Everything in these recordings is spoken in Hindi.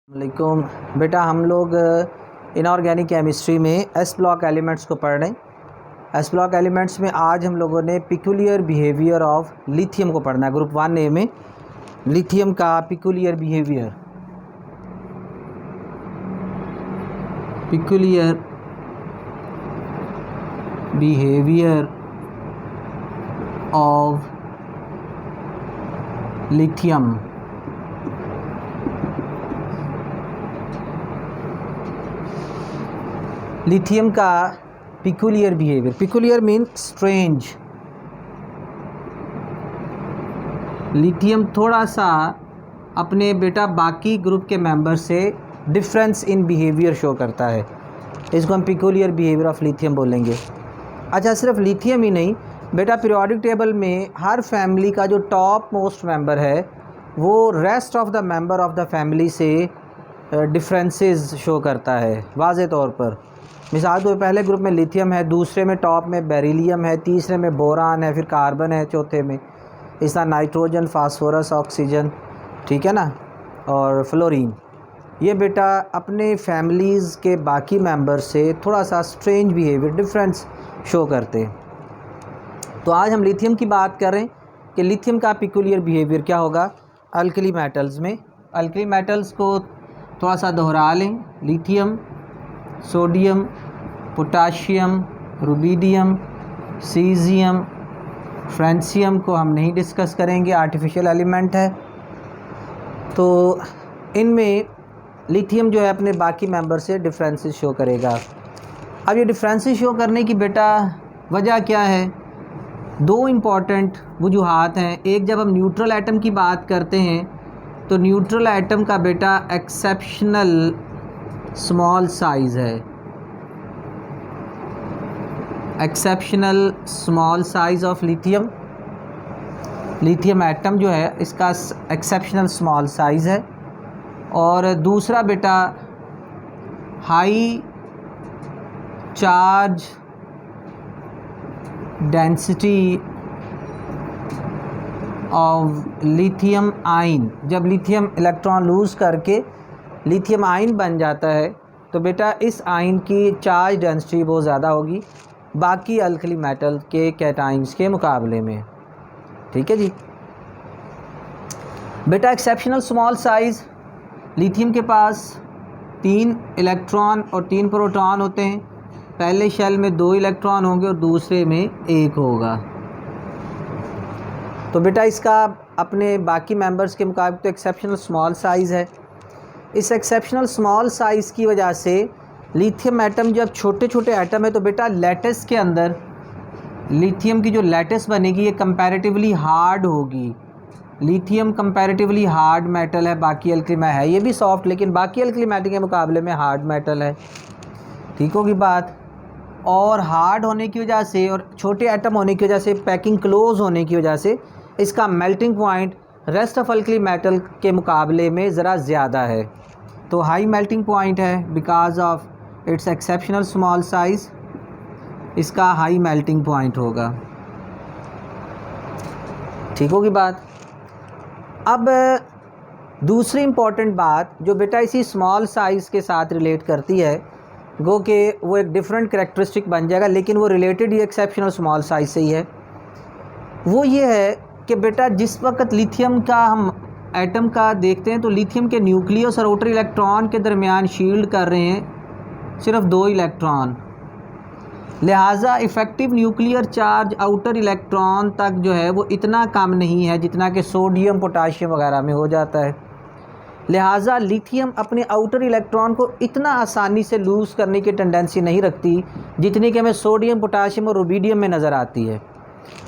वालेकुम बेटा, हम लोग इनऑर्गेनिक केमिस्ट्री में एस ब्लॉक एलिमेंट्स को पढ़ रहे हैं। एस ब्लॉक एलिमेंट्स में आज हम लोगों ने पिक्यूलियर बिहेवियर ऑफ लिथियम को पढ़ना है। ग्रुप 1A में लिथियम का peculiar behaviour of lithium. Lithium का peculiar behaviour, peculiar mean strange. Lithium थोड़ा सा अपने बेटा बाकी ग्रुप के मेंबर से डिफरेंस इन बिहेवियर शो करता है। इसको हम पिक्यूलियर बिहेवियर ऑफ लिथियम बोलेंगे। अच्छा, सिर्फ लिथियम ही नहीं बेटा, पीरियोडिक टेबल में हर फैमिली का जो टॉप मोस्ट मेंबर है वो rest of the member of the family से डिफरेंसेस शो करता है वाज़े तौर पर। मिसाल तो पहले ग्रुप में लिथियम है, दूसरे में टॉप में बेरिलियम है, तीसरे में बोरान है, फिर कार्बन है चौथे में, इस तरह नाइट्रोजन, फास्फोरस, ऑक्सीजन, ठीक है ना, और फ्लोरीन। ये बेटा अपने फैमिलीज़ के बाकी मेंबर से थोड़ा सा स्ट्रेंज बिहेवियर, डिफरेंस शो करते हैं। तो आज हम लिथियम की बात कर रहे हैं कि लिथियम का पिक्यूलियर बिहेवियर क्या होगा अल्कली मेटल्स में। अल्कली मेटल्स को थोड़ा सा दोहरा लें। Lithium, sodium, potassium, rubidium, caesium, francium को हम नहीं डिस्कस करेंगे, आर्टिफिशियल एलिमेंट है। तो इनमें लिथियम जो है अपने बाकी मेंबर से डिफरेंसेस शो करेगा। अब ये डिफरेंसेस शो करने की बेटा वजह क्या है? दो इम्पॉर्टेंट वजूहात हैं। एक, जब हम न्यूट्रल एटम की बात करते हैं तो न्यूट्रल एटम का बेटा एक्सेप्शनल स्मॉल साइज़ है। Exceptional small size of lithium, lithium atom जो है इसका एक्सेप्शनल स्मॉल साइज़ है। और दूसरा बेटा high charge density of lithium ion. जब लिथियम इलेक्ट्रॉन लूज़ करके लिथियम आयन बन जाता है तो बेटा इस आयन की चार्ज डेंसिटी बहुत ज़्यादा होगी बाकी अल्कली मेटल के कैटाइंस के मुकाबले में, ठीक है जी। बेटा एक्सेप्शनल स्मॉल साइज़, लिथियम के पास 3 इलेक्ट्रॉन और 3 प्रोटॉन होते हैं। पहले शेल में 2 इलेक्ट्रॉन होंगे और दूसरे में 1 होगा। तो बेटा इसका अपने बाकी मेंबर्स के मुकाबले तो एक्सेप्शनल स्मॉल साइज़ है। इस एक्सेप्शनल स्मॉल साइज़ की वजह से लिथियम एटम जब छोटे छोटे एटम है तो बेटा लैटिस के अंदर लिथियम की जो लैटिस बनेगी ये कंपैरेटिवली हार्ड होगी। लिथियम कंपैरेटिवली हार्ड मेटल है, बाकी अल्कली में है ये भी सॉफ्ट, लेकिन बाकी अल्कली मेटल के मुकाबले में हार्ड मेटल है, ठीक होगी बात। और हार्ड होने की वजह से और छोटे एटम होने की वजह से, पैकिंग क्लोज होने की वजह से इसका melting point rest of alkali metal के मुकाबले में ज़रा ज़्यादा है। तो हाई मेल्टिंग पॉइंट है because of its exceptional small size, इसका हाई मेल्टिंग पॉइंट होगा, ठीक होगी बात। अब दूसरी इम्पॉर्टेंट बात जो बेटा इसी स्मॉल साइज़ के साथ रिलेट करती है, गो कि वो एक डिफरेंट कैरेक्टरिस्टिक बन जाएगा लेकिन वो रिलेटेड ही एक्सेप्शनल स्मॉल साइज़ से ही है। वो ये है कि बेटा जिस वक्त लिथियम का हम एटम का देखते हैं तो लिथियम के न्यूक्लियस और आउटर इलेक्ट्रॉन के दरमियान शील्ड कर रहे हैं सिर्फ 2 इलेक्ट्रॉन, लिहाजा effective nuclear charge outer electron तक जो है वो इतना कम नहीं है जितना कि सोडियम, पोटाशियम वगैरह में हो जाता है। लिहाजा लिथियम अपने आउटर इलेक्ट्रॉन को इतना आसानी से लूज़ करने की टेंडेंसी नहीं रखती जितनी कि हमें सोडियम, पोटाशियम और रुबिडियम में नज़र आती है।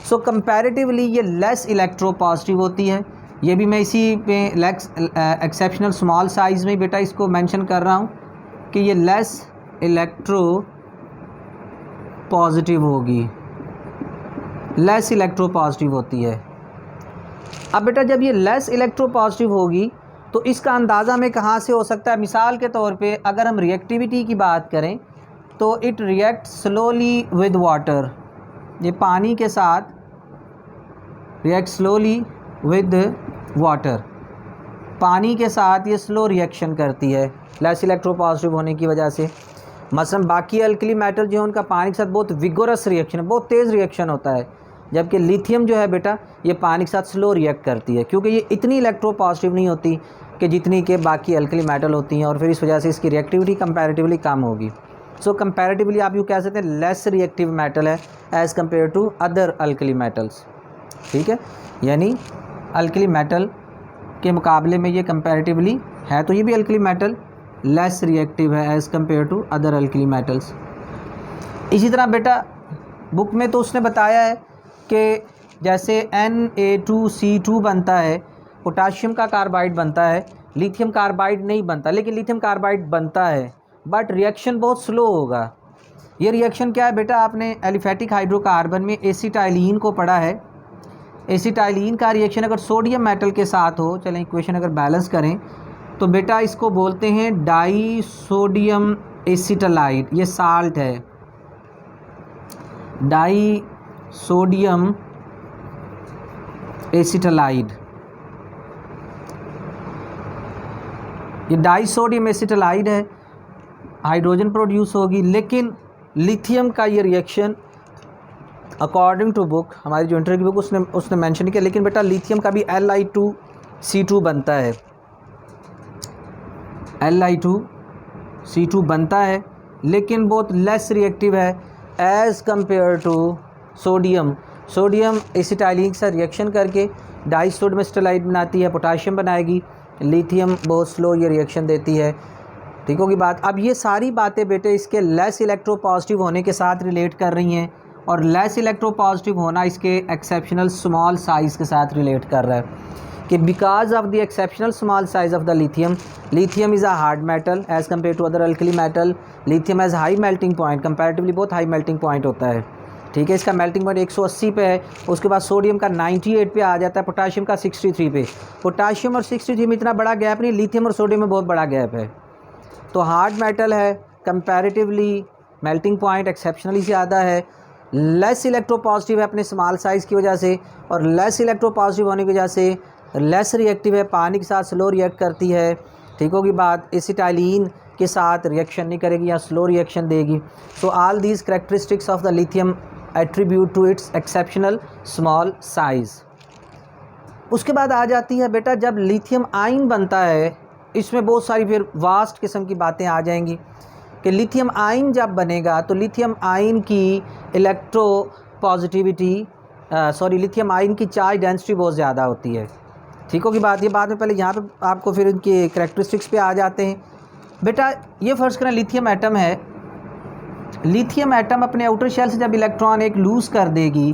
सो कंपैरेटिवली ये लेस इलेक्ट्रोपॉजिटिव होती है। ये भी मैं इसी पे एक्सेप्शनल स्मॉल साइज़ में बेटा इसको मेंशन कर रहा हूँ कि ये लेस इलेक्ट्रो पॉजिटिव होगी, लेस इलेक्ट्रो पॉजिटिव होती है। अब बेटा जब ये लेस इलेक्ट्रो पॉजिटिव होगी तो इसका अंदाज़ा हमें कहाँ से हो सकता है? मिसाल के तौर पे अगर हम रिएक्टिविटी की बात करें तो it react slowly with water, ये पानी के साथ रिएक्ट स्लोली विद वाटर। पानी के साथ ये स्लो रिएक्शन करती है लेस इलेक्ट्रोपॉजिटिव होने की वजह से। मसलन बाकी अल्कली मेटल जो है उनका पानी के साथ बहुत विगोरस रिएक्शन है, बहुत तेज़ रिएक्शन होता है, जबकि लिथियम जो है बेटा ये पानी के साथ स्लो रिएक्ट करती है, क्योंकि ये इतनी इलेक्ट्रोपॉजिटिव नहीं होती कि जितनी के बाकी अल्कली मेटल होती हैं, और फिर इस वजह से इसकी रिएक्टिविटी कंपैरेटिवली कम होगी। सो कंपैरेटिवली आप यूँ कह सकते हैं लेस रिएक्टिव मेटल है as compare to other alkali metals. ठीक है, यानी अल्कली मेटल के मुकाबले में ये कंपैरेटिवली है तो ये भी अल्कली मेटल लेस रिएक्टिव है as compare to other alkali metals. इसी तरह बेटा बुक में तो उसने बताया है कि जैसे Na2C2 बनता है, पोटाशियम का कार्बाइड बनता है, लिथियम कार्बाइड नहीं बनता, लेकिन लिथियम कार्बाइड बनता है बट रिएक्शन बहुत स्लो होगा। ये रिएक्शन क्या है बेटा, आपने एलिफेटिक हाइड्रोकार्बन में एसिटाइलिन को पढ़ा है। एसिटाइलिन का रिएक्शन अगर सोडियम मेटल के साथ हो, चलें इक्वेशन अगर बैलेंस करें तो बेटा इसको बोलते हैं डाई सोडियम एसिटालाइड, ये साल्ट है, डाई सोडियम एसिटालाइड। ये डाई सोडियम एसिटालाइड है, हाइड्रोजन प्रोड्यूस होगी, लेकिन लिथियम का ये रिएक्शन अकॉर्डिंग टू बुक, हमारी जो इंटर की बुक उसने मेंशन किया, लेकिन बेटा लिथियम का भी Li2C2 बनता है, Li2C2 बनता है, लेकिन बहुत लेस रिएक्टिव है as compare to sodium. Sodium acetylene से रिएक्शन करके डाई सोडियम एसिटालाइड बनाती है, पोटाशियम बनाएगी, लिथियम बहुत स्लो ये रिएक्शन देती है। ठीक होगी बात। अब ये सारी बातें बेटे इसके लेस इलेक्ट्रोपॉजिटिव होने के साथ रिलेट कर रही हैं, और लेस इलेक्ट्रोपॉजिटिव होना इसके एक्सेप्शनल स्मॉल साइज़ के साथ रिलेट कर रहा है कि because of the exceptional small size of the lithium, lithium is a hard metal as compare to other alkali metal, lithium has high melting point, comparatively बहुत हाई मेल्टिंग पॉइंट होता है। ठीक है, इसका मेल्टिंग पॉइंट 180 पे है, उसके बाद सोडियम का 98 पे आ जाता है, पोटाशियम का 63 पे। पोटाशियम और 63 में इतना बड़ा गैप नहीं, लिथियम और सोडियम में बहुत बड़ा गैप है। तो हार्ड मेटल है, कंपैरेटिवली मेल्टिंग पॉइंट एक्सेप्शनली ज़्यादा है, लेस इलेक्ट्रोपॉजिटिव है अपने स्मॉल साइज़ की वजह से, और लेस इलेक्ट्रोपॉजिटिव होने की वजह से लेस रिएक्टिव है, पानी के साथ स्लो रिएक्ट करती है। ठीक होगी बात, एसिटाइलिन के साथ रिएक्शन नहीं करेगी या स्लो रिएक्शन देगी। So all these characteristics of the lithium attribute to its exceptional small size. उसके बाद आ जाती है बेटा जब लिथियम आयन बनता है, इसमें बहुत सारी फिर वास्ट किस्म की बातें आ जाएंगी कि लिथियम आयन जब बनेगा तो लिथियम आयन की इलेक्ट्रो पॉजिटिविटी लिथियम आयन की चार्ज डेंसिटी बहुत ज़्यादा होती है। ठीक होगी बात, ये बाद में पहले यहाँ पे आपको फिर इनके करैक्टरिस्टिक्स पे आ जाते हैं। बेटा ये फ़र्ज़ करें लिथियम एटम है, लिथियम एटम अपने आउटर शेल से जब इलेक्ट्रॉन एक लूज़ कर देगी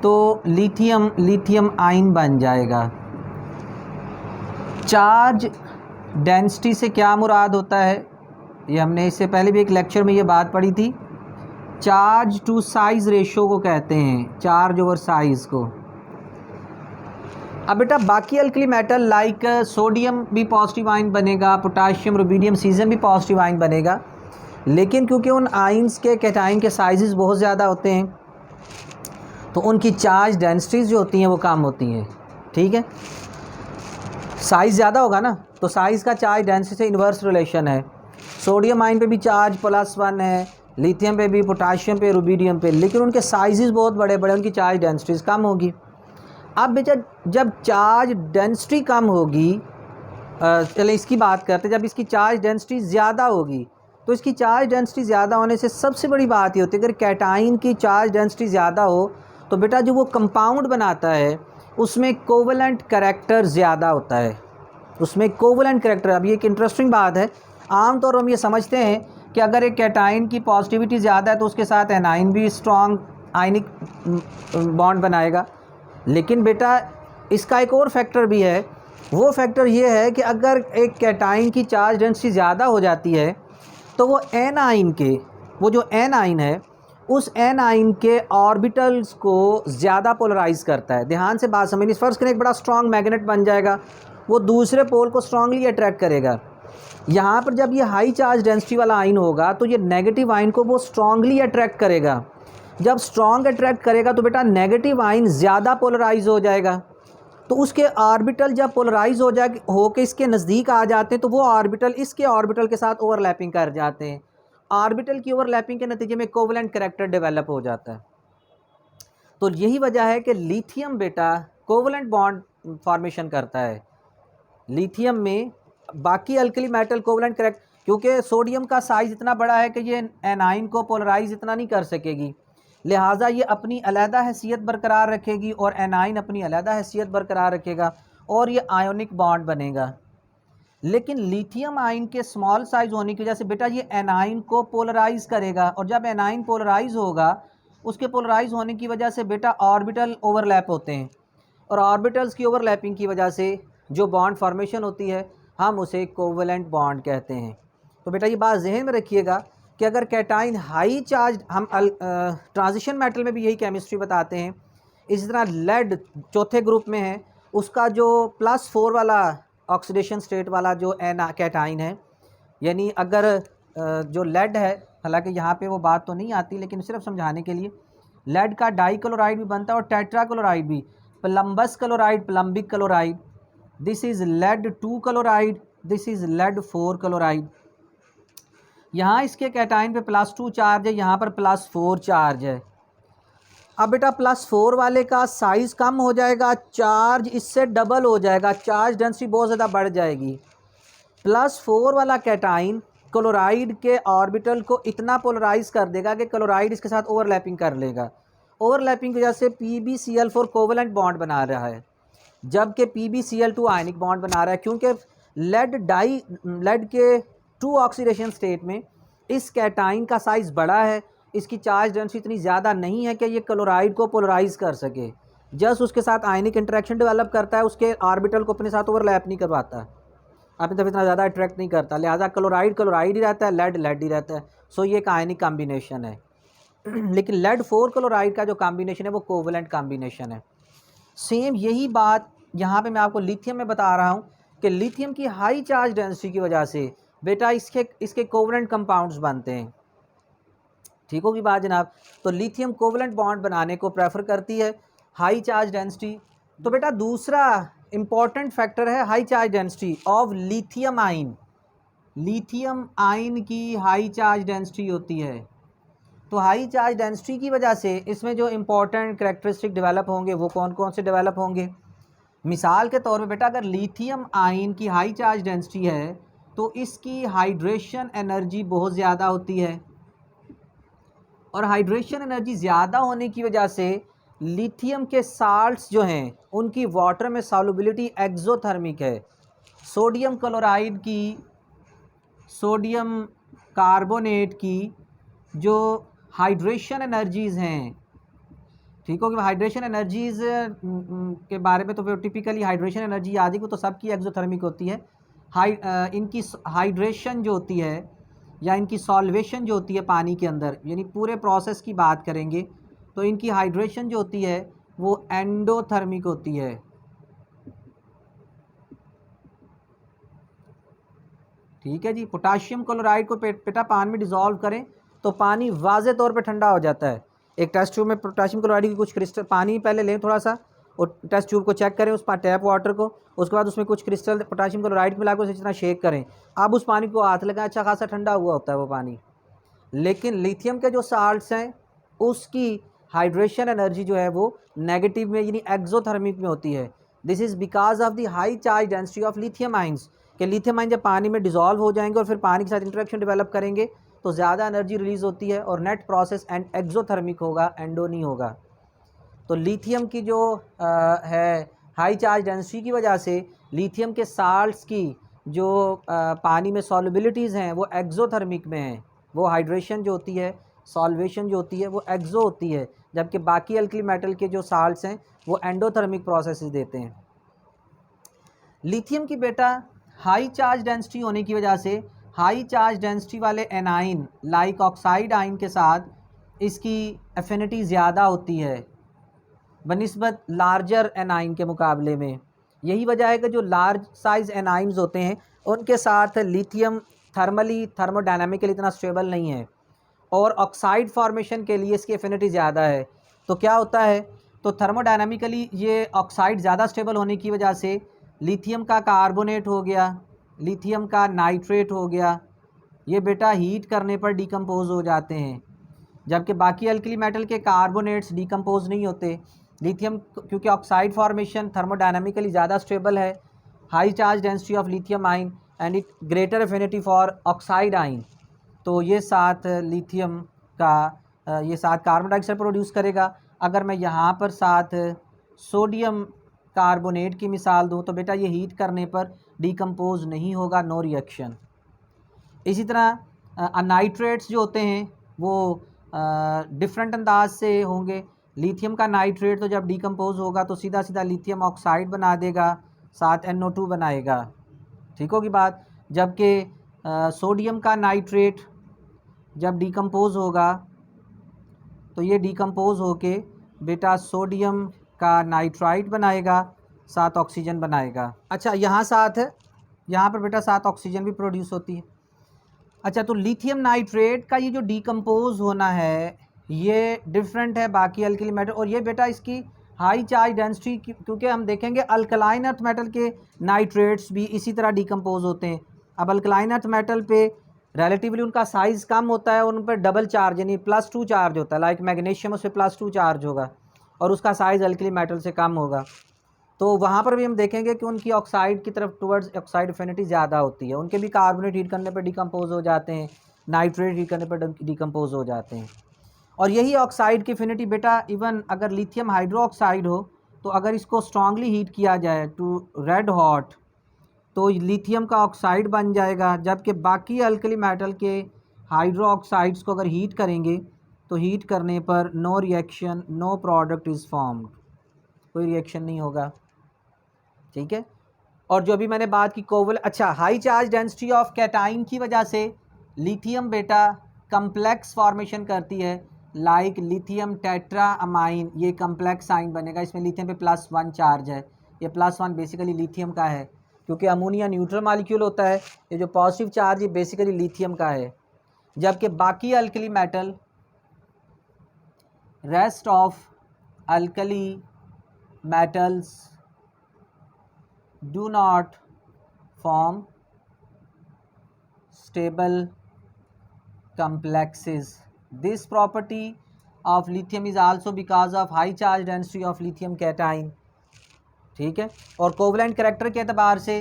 तो लिथियम आयन बन जाएगा। चार्ज डेंसिटी से क्या मुराद होता है, ये हमने इससे पहले भी एक लेक्चर में ये बात पढ़ी थी। चार्ज टू साइज़ रेशो को कहते हैं, चार्ज ओवर साइज़ को। अब बेटा बाकी अल्कली मेटल लाइक सोडियम भी पॉजिटिव आयन बनेगा, पोटाशियम, रुबीडियम, सीजियम भी पॉजिटिव आयन बनेगा, लेकिन क्योंकि उन आयन्स के कैटायन के साइजेस बहुत ज़्यादा होते हैं तो उनकी चार्ज डेंसिटीज़ जो होती हैं वो कम होती हैं। ठीक है, साइज़ ज़्यादा होगा ना तो साइज़ का चार्ज डेंसिटी से इन्वर्स रिलेशन है। सोडियम आयन पे भी चार्ज +1 है, लिथियम पे भी, पोटाशियम पे, रुबीडियम पे, लेकिन उनके साइजेस बहुत बड़े बड़े, उनकी चार्ज डेंसिटीज़ कम होगी। अब बेटा जब चार्ज डेंसिटी कम होगी, चलें इसकी बात करते हैं, जब इसकी चार्ज डेंसिटी ज़्यादा होगी तो इसकी चार्ज डेंसिटी ज़्यादा होने से सबसे बड़ी बात ये होती है अगर कैटाइन की चार्ज डेंसिटी ज़्यादा हो तो बेटा जो वो कंपाउंड बनाता है उसमें कोवलेंट करैक्टर ज़्यादा होता है, उसमें कोवलेंट करैक्टर। अब ये एक इंटरेस्टिंग बात है, आम तौर पर हम ये समझते हैं कि अगर एक कैटाइन की पॉजिटिविटी ज़्यादा है तो उसके साथ एनाइन भी स्ट्रॉन्ग आयनिक बॉन्ड बनाएगा, लेकिन बेटा इसका एक और फैक्टर भी है। वो फैक्टर ये है कि अगर एक कैटाइन की चार्ज डेंसिटी ज़्यादा हो जाती है तो वो एन आइन के, वो जो एन आइन है उस एन आइन के ऑर्बिटल्स को ज़्यादा पोलराइज करता है। ध्यान से बात समझनी, फ़र्ज़ करें एक बड़ा स्ट्रॉन्ग मैग्नेट बन जाएगा, वो दूसरे पोल को स्ट्रांगली अट्रैक्ट करेगा। यहाँ पर जब ये हाई चार्ज डेंसिटी वाला आयन होगा तो ये नेगेटिव आयन को वो स्ट्रांगली अट्रैक्ट करेगा। जब स्ट्रॉन्ग अट्रैक्ट करेगा तो बेटा नेगेटिव आयन ज़्यादा पोलराइज हो जाएगा, तो उसके ऑर्बिटल जब पोलराइज हो जाए होके इसके नज़दीक आ जाते हैं तो वो ऑर्बिटल इसके ऑर्बिटल के साथ ओवरलैपिंग कर जाते हैं। ऑर्बिटल की ओवरलैपिंग के नतीजे में कोवलेंट करैक्टर डेवलप हो जाता है। तो यही वजह है कि लिथियम बेटा कोवलेंट बॉन्ड फॉर्मेशन करता है। लिथियम में बाकी अल्कली मेटल कोवलेंट करैक्ट, क्योंकि सोडियम का साइज़ इतना बड़ा है कि ये एनाइन को पोलराइज इतना नहीं कर सकेगी, लिहाजा ये अपनी अलहदा हैसियत बरकरार रखेगी और एनाइन अपनी अलहदा हैसियत बरकरार रखेगा और ये आयोनिक बॉन्ड बनेगा। लेकिन लिथियम आयन के स्मॉल साइज़ होने की वजह से बेटा ये एनाइन को पोलराइज करेगा, और जब एनाइन पोलराइज होगा उसके पोलराइज होने की वजह से बेटा ऑर्बिटल ओवरलैप होते हैं, और ऑर्बिटल्स की ओवरलैपिंग की वजह से जो बॉन्ड फॉर्मेशन होती है हम उसे कोवलेंट बॉन्ड कहते हैं। तो बेटा ये बात जहन में रखिएगा कि अगर कैटाइन हाई चार्ज, हम ट्रांजिशन मेटल में भी यही केमिस्ट्री बताते हैं, इसी तरह लेड चौथे ग्रुप में है, उसका जो +4 वाला ऑक्सीडेशन स्टेट वाला जो कैटाइन है, यानी अगर जो लेड है, हालांकि यहाँ पे वो बात तो नहीं आती लेकिन सिर्फ समझाने के लिए, लेड का डाई क्लोराइड भी बनता है और टेट्रा क्लोराइड भी, plumbous chloride, plumbic chloride, this is lead 2 chloride, this is lead 4 chloride. यहाँ इसके कैटाइन पे +2 चार्ज है, यहाँ पर +4 चार्ज है। अब बेटा +4 वाले का साइज़ कम हो जाएगा, चार्ज इससे डबल हो जाएगा, चार्ज डेंसिटी बहुत ज़्यादा बढ़ जाएगी। +4 वाला कैटाइन क्लोराइड के ऑर्बिटल को इतना पोलराइज कर देगा कि क्लोराइड इसके साथ ओवरलैपिंग कर लेगा। ओवरलैपिंग की वजह से PbCl4 कोवलेंट बॉन्ड बना रहा है, जबकि PbCl2 आयनिक बॉन्ड बना रहा है, क्योंकि लेड के 2 ऑक्सीडेशन स्टेट में इस कैटाइन का साइज़ बड़ा है, इसकी चार्ज डेंसिटी इतनी ज़्यादा नहीं है कि ये क्लोराइड को पोलराइज कर सके, जस्ट उसके साथ आयनिक इंटरेक्शन डेवलप करता है, उसके ऑर्बिटल को अपने साथ ओवरलैप नहीं करवाता, अपनी तरफ इतना ज़्यादा अट्रैक्ट नहीं करता, लिहाजा क्लोराइड ही रहता है, लेड ही रहता है। सो ये एक आयनिक कॉम्बिनेशन है। लेकिन लेड 4 क्लोराइड का जो कॉम्बिनेशन है वो कोवलेंट कॉम्बिनेशन है। सेम यही बात यहाँ पे मैं आपको लिथियम में बता रहा हूँ कि लिथियम की हाई चार्ज डेंसिटी की वजह से बेटा इसके कोवलेंट कंपाउंड्स बनते हैं। ठीक होगी बात जनाब। तो लिथियम कोवलेंट बॉन्ड बनाने को प्रेफर करती है, हाई चार्ज डेंसिटी। तो बेटा दूसरा इम्पॉर्टेंट फैक्टर है high charge density of lithium ion. Lithium ion की हाई चार्ज डेंसिटी होती है, तो हाई चार्ज डेंसिटी की वजह से इसमें जो इम्पॉर्टेंट करैक्टरिस्टिक डेवलप होंगे वो कौन कौन से डेवलप होंगे। मिसाल के तौर पे बेटा अगर लिथियम आयन की हाई चार्ज डेंसिटी है तो इसकी हाइड्रेशन एनर्जी बहुत ज़्यादा होती है, और हाइड्रेशन एनर्जी ज़्यादा होने की वजह से लिथियम के साल्ट्स जो हैं उनकी वाटर में सॉल्युबिलिटी एक्सोथर्मिक है। सोडियम क्लोराइड की, सोडियम कार्बोनेट की जो हाइड्रेशन एनर्जीज़ हैं, ठीक हो कि हाइड्रेशन एनर्जीज़ के बारे में तो फिर टिपिकली हाइड्रेशन एनर्जी याद ही को तो सबकी एक्सोथर्मिक होती है। इनकी हाइड्रेशन जो होती है या इनकी सॉल्वेशन जो होती है पानी के अंदर, यानी पूरे प्रोसेस की बात करेंगे तो इनकी हाइड्रेशन जो होती है वो एंडोथर्मिक होती है। ठीक है जी। पोटाशियम क्लोराइड को बेटा पानी में डिज़ोल्व करें तो पानी वाज़े तौर पे ठंडा हो जाता है। एक टेस्ट ट्यूब में पोटाशियम क्लोराइड की कुछ क्रिस्टल पानी पहले लें थोड़ा सा, और टेस्ट ट्यूब को चेक करें, उस पर टैप वाटर को, उसके बाद उसमें कुछ क्रिस्टल पोटाशियम क्लोराइड मिला कर उसे जितना शेक करें, अब उस पानी को हाथ लगाएं, अच्छा खासा ठंडा हुआ होता है वो पानी। लेकिन लिथियम के जो साल्ट्स हैं उसकी हाइड्रेशन एनर्जी जो है वो नेगेटिव में यानी एक्सोथर्मिक में होती है। This is because of the high charge density of lithium ions, कि लिथियम आइन जब पानी में डिज़ोल्व हो जाएंगे और फिर पानी के साथ इंटरेक्शन डेवलप करेंगे तो ज़्यादा एनर्जी रिलीज़ होती है और नेट प्रोसेस एंड एक्सोथर्मिक होगा, एंडो नहीं होगा। तो लिथियम की जो है हाई चार्ज डेंसिटी की वजह से लिथियम के साल्ट्स की जो पानी में सॉल्युबिलिटीज़ हैं वो एक्सोथर्मिक में हैं, वो हाइड्रेशन जो होती है, सॉल्वेशन जो होती है वो एक्सो होती है, जबकि बाकी अल्कली मेटल के जो साल्ट्स हैं वो एंडोथर्मिक प्रोसेसेस देते हैं। लिथियम की बेटा हाई चार्ज डेंसिटी होने की वजह से हाई चार्ज डेंसिटी वाले एनाइन लाइक ऑक्साइड आइन के साथ इसकी एफिनिटी ज़्यादा होती है बनिस्बत लार्जर एनाइन के मुकाबले में। यही वजह है कि जो लार्ज साइज़ एनाइन्स होते हैं उनके साथ लिथियम थर्मली थर्मोडायनामिकली इतना स्टेबल नहीं है, और ऑक्साइड फॉर्मेशन के लिए इसकी एफिनिटी ज़्यादा है। तो क्या होता है तो थर्मोडायनामिकली ये ऑक्साइड ज़्यादा स्टेबल होने की वजह से लिथियम का कार्बोनेट हो गया, लिथियम का नाइट्रेट हो गया, ये बेटा हीट करने पर डिकम्पोज हो जाते हैं, जबकि बाकी अल्कली मेटल के कार्बोनेट्स डिकम्पोज नहीं होते। लिथियम क्योंकि ऑक्साइड फॉर्मेशन थर्मोडायनामिकली ज़्यादा स्टेबल है, high charge density of lithium आइन and it greater affinity for oxide आइन, तो ये साथ लिथियम का ये साथ कार्बन डाइऑक्साइड प्रोड्यूस करेगा। अगर मैं यहाँ पर साथ सोडियम कार्बोनेट की मिसाल दूँ तो बेटा ये हीट करने पर डिकम्पोज नहीं होगा, नो रिएक्शन। इसी तरह नाइट्रेट्स जो होते हैं वो डिफरेंट अंदाज से होंगे। लिथियम का नाइट्रेट तो जब डिकम्पोज होगा तो सीधा सीधा लिथियम ऑक्साइड बना देगा, साथ NO2 बनाएगा, ठीक होगी बात। जबकि सोडियम का नाइट्रेट जब डिकम्पोज होगा तो ये डिकम्पोज होके बेटा सोडियम का नाइट्राइट बनाएगा, साथ ऑक्सीजन बनाएगा। अच्छा, यहाँ पर बेटा साथ ऑक्सीजन भी प्रोड्यूस होती है। अच्छा, तो लिथियम नाइट्रेट का ये जो डिकम्पोज होना है ये डिफरेंट है बाकी अल्कली मेटल, और ये बेटा इसकी हाई चार्ज डेंसिटी, क्योंकि हम देखेंगे अल्कलाइन अर्थ मेटल के नाइट्रेट्स भी इसी तरह डिकम्पोज होते हैं। अब अल्कलाइन अर्थ मेटल पे रिलेटिवली उनका साइज़ कम होता है, उन पर डबल चार्ज यानी +2 चार्ज होता है, लाइक मैग्नीशियम उस पर +2 चार्ज होगा और उसका साइज़ अल्कली मेटल से कम होगा। तो वहाँ पर भी हम देखेंगे कि उनकी ऑक्साइड की तरफ टुवर्ड्स ऑक्साइड एफिनिटी ज़्यादा होती है, उनके भी कार्बोनेट हीट करने पर डिकम्पोज हो जाते हैं, नाइट्रेट हीट करने पर डिकम्पोज हो जाते हैं। और यही ऑक्साइड की एफिनिटी बेटा इवन अगर लिथियम हाइड्रोक्साइड हो तो अगर इसको स्ट्रांगली हीट किया जाए टू रेड हॉट तो लिथियम का ऑक्साइड बन जाएगा, जबकि बाकी अल्कली मेटल के हाइड्रो ऑक्साइड्स को अगर हीट करेंगे तो हीट करने पर no reaction, no product is formed, कोई रिएक्शन नहीं होगा, ठीक है। और जो अभी मैंने बात की कोवल, अच्छा, high charge density of cation की वजह से लिथियम बेटा कम्प्लेक्स फॉर्मेशन करती है, लाइक लिथियम टेट्रा अमाइन, ये कम्प्लेक्स साइन बनेगा, इसमें लिथियम पे +1 चार्ज है, ये +1 बेसिकली लिथियम का है, क्योंकि अमोनिया न्यूट्रल मॉलिक्यूल होता है, ये जो पॉजिटिव चार्ज ये बेसिकली लिथियम का है। जबकि बाकी alkali metal, rest of alkali metals do not form stable complexes. This property of lithium is also because of high charge density of lithium cation, ठीक है। और कोवलेंट कैरेक्टर के एतबार से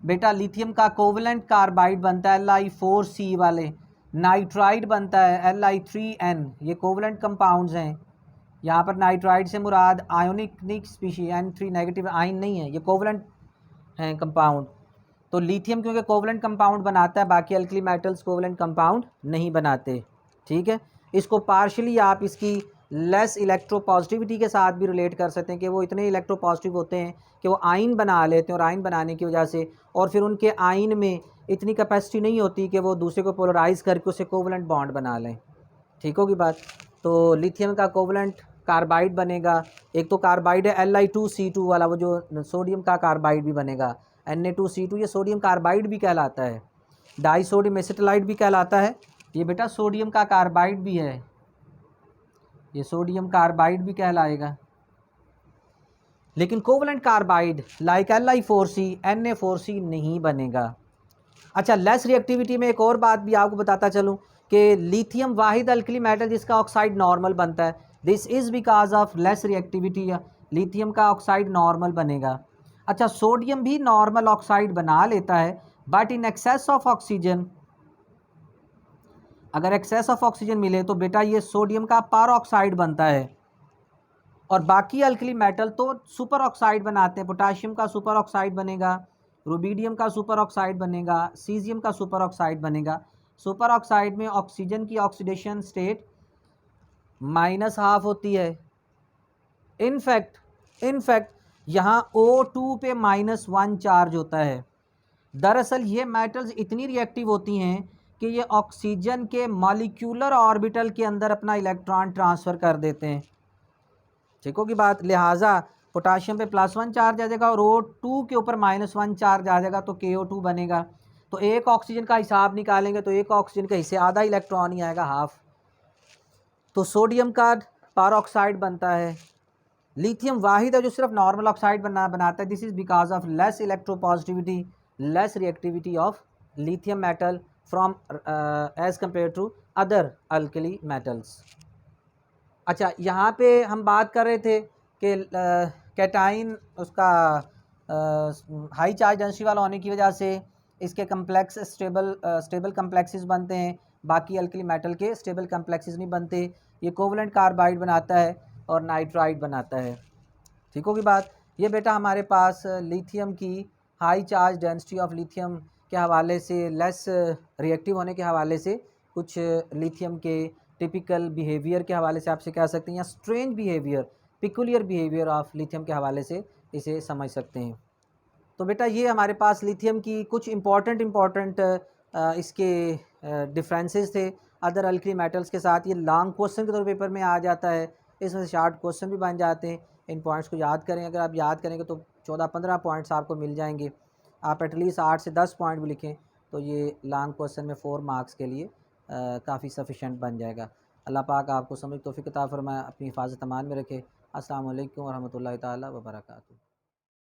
बेटा लिथियम का कोवलेंट कार्बाइड बनता है Li4C वाले, नाइट्राइड बनता है Li3N, ये कोवलेंट कंपाउंड्स हैं। यहाँ पर नाइट्राइड से मुराद ionic species N3 negative ion नहीं है, ये कोवलेंट हैं कंपाउंड। तो लिथियम क्योंकि कोवलेंट कंपाउंड बनाता है, बाकी अल्कली मेटल्स कोवलेंट कंपाउंड नहीं बनाते, ठीक है। इसको पार्शली आप इसकी लेस इलेक्ट्रोपॉजिटिविटी के साथ भी रिलेट कर सकते हैं कि वो इतने इलेक्ट्रोपॉजिटिव होते हैं कि वो आयन बना लेते हैं, और आयन बनाने की वजह से और फिर उनके आयन में इतनी कैपेसिटी नहीं होती कि वो दूसरे को पोलराइज़ करके उसे कोवलेंट बॉन्ड बना लें, ठीक होगी बात। तो लिथियम का कोवलेंट कार्बाइड बनेगा, एक तो कार्बाइड है Li2C2 वाला, वो जो सोडियम का कार्बाइड भी बनेगा Na2C2, ये सोडियम कार्बाइड भी कहलाता है, डाई सोडियम एसिटाइड भी कहलाता है, ये बेटा सोडियम का कार्बाइड भी है, ये सोडियम कार्बाइड भी कहलाएगा। लेकिन covalent carbide like Li4C Na4C नहीं बनेगा। अच्छा, लेस रिएक्टिविटी में एक और बात भी आपको बताता चलूँ कि लिथियम वाहिद अल्कली मेटल जिसका ऑक्साइड नॉर्मल बनता है, this is because of less reactivity, या लिथियम का ऑक्साइड नॉर्मल बनेगा। अच्छा, सोडियम भी नॉर्मल ऑक्साइड बना लेता है, but in excess of oxygen, अगर एक्सेस ऑफ ऑक्सीजन मिले तो बेटा ये सोडियम का पर ऑक्साइड बनता है। और बाकी अल्कली मेटल तो सुपर ऑक्साइड बनाते हैं, पोटाशियम का सुपर ऑक्साइड बनेगा, रुबीडियम का सुपर ऑक्साइड बनेगा, सीजियम का सुपर ऑक्साइड बनेगा। सुपर ऑक्साइड में ऑक्सीजन की ऑक्सीडेशन स्टेट -½ होती है। इनफैक्ट यहाँ O2 पे -1 चार्ज होता है। दरअसल ये मेटल्स इतनी रिएक्टिव होती हैं कि ये ऑक्सीजन के मॉलिक्यूलर ऑर्बिटल के अंदर अपना इलेक्ट्रॉन ट्रांसफ़र कर देते हैं, ठीक होगी बात। लिहाजा पोटाशियम पे +1 चार्ज आ जाएगा और O2 के ऊपर -1 चार्ज आ जाएगा, तो KO2 बनेगा। तो एक ऑक्सीजन का हिसाब निकालेंगे तो एक ऑक्सीजन के हिस्से आधा इलेक्ट्रॉन ही आएगा, हाफ। तो सोडियम का पर ऑक्साइड बनता है, लिथियम वाहिद है जो सिर्फ नॉर्मल ऑक्साइड बनाता है। This is because of less electropositivity, less reactivity of lithium metal from as compare to other alkali metals. अच्छा, यहाँ पे हम बात कर रहे थे कि कैटाइन उसका हाई चार्ज डेंसिटी वाला होने की वजह से इसके कम्प्लेक्स स्टेबल कम्प्लेक्सेस बनते हैं, बाकी अल्कली मेटल के स्टेबल कम्प्लेक्सेस नहीं बनते। ये कोवलेंट कार्बाइड बनाता है और नाइट्राइड बनाता है। ठीक होगी बात। ये बेटा हमारे पास लिथियम की high charge density of lithium के हवाले से, लेस रिएक्टिव होने के हवाले से, कुछ लिथियम के टिपिकल बिहेवियर के हवाले से आपसे कह सकते हैं, या strange behaviour, peculiar behaviour of lithium के हवाले से इसे समझ सकते हैं। तो बेटा ये हमारे पास लिथियम की कुछ इम्पॉर्टेंट इसके डिफरेंसेस थे अदर अल्कली मेटल्स के साथ। ये लॉन्ग क्वेश्चन के तौर पेपर में आ जाता है, इसमें से शार्ट क्वेश्चन भी बन जाते हैं। इन पॉइंट्स को याद करें, अगर आप याद करेंगे तो 14-15 पॉइंट्स आपको मिल जाएंगे। आप एटलीस्ट 8 से 10 पॉइंट भी लिखें तो ये लॉन्ग क्वेश्चन में 4 मार्क्स के लिए काफ़ी सफिशेंट बन जाएगा। अल्लाह पाक आपको समझ तौफीक अता फरमाए, अपनी हिफाजत अमान में रखे। अस्सलाम वालेकुम व रहमतुल्लाहि ताला व बरकातहू।